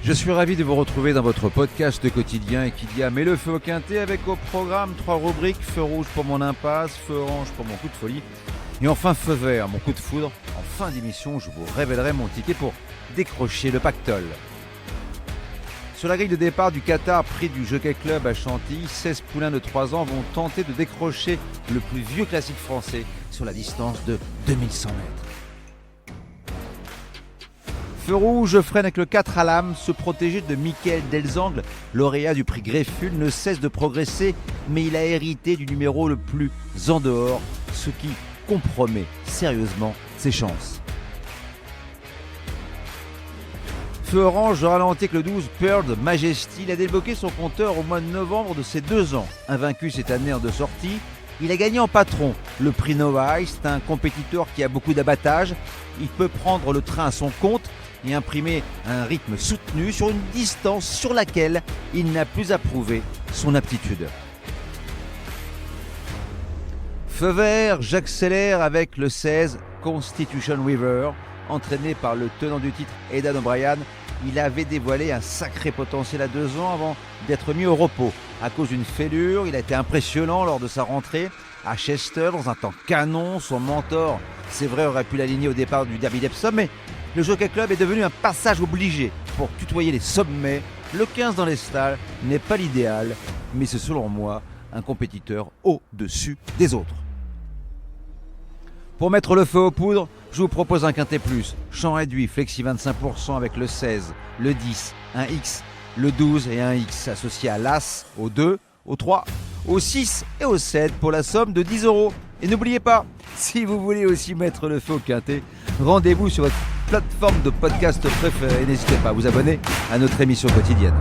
Je suis ravi de vous retrouver dans votre podcast quotidien et qui dit met le feu au quintet avec au programme 3 rubriques: feu rouge pour mon impasse, feu orange pour mon coup de folie et enfin feu vert, mon coup de foudre. En fin d'émission, je vous révélerai mon ticket pour décrocher le pactole. Sur la grille de départ du Qatar, prix du Jockey Club à Chantilly, 16 poulains de 3 ans vont tenter de décrocher le plus vieux classique français sur la distance de 2100 mètres. Feu rouge freine avec le 4 à l'âme, ce protégé de Mickaël Delzangle, lauréat du prix Grefful, ne cesse de progresser, mais il a hérité du numéro le plus en dehors, ce qui compromet sérieusement ses chances. Feu orange ralentit avec le 12 Pearl Majesty. Il a débloqué son compteur au mois de novembre de ses 2 ans. Invaincu cette année en 2 sorties, il a gagné en patron le prix Nova Ice. C'est un compétiteur qui a beaucoup d'abattage. Il peut prendre le train à son compte et imprimer un rythme soutenu sur une distance sur laquelle il n'a plus à prouver son aptitude. Feu vert, j'accélère avec le 16 Constitution River. Entraîné par le tenant du titre Aidan O'Brien, il avait dévoilé un sacré potentiel à 2 ans avant d'être mis au repos. À cause d'une fêlure, il a été impressionnant lors de sa rentrée à Chester dans un temps canon. Son mentor, c'est vrai, aurait pu l'aligner au départ du Derby d'Epsom, mais le Jockey Club est devenu un passage obligé pour tutoyer les sommets. Le 15 dans les stalles n'est pas l'idéal, mais c'est selon moi un compétiteur au-dessus des autres. Pour mettre le feu aux poudres, je vous propose un quintet plus. Champ réduit, flexi 25% avec le 16, le 10, un X, le 12 et un X associé à l'As, au 2, au 3, au 6 et au 7 pour la somme de 10 €. Et n'oubliez pas, si vous voulez aussi mettre le feu au quintet, rendez-vous sur votre plateforme de podcast préférée. N'hésitez pas à vous abonner à notre émission quotidienne.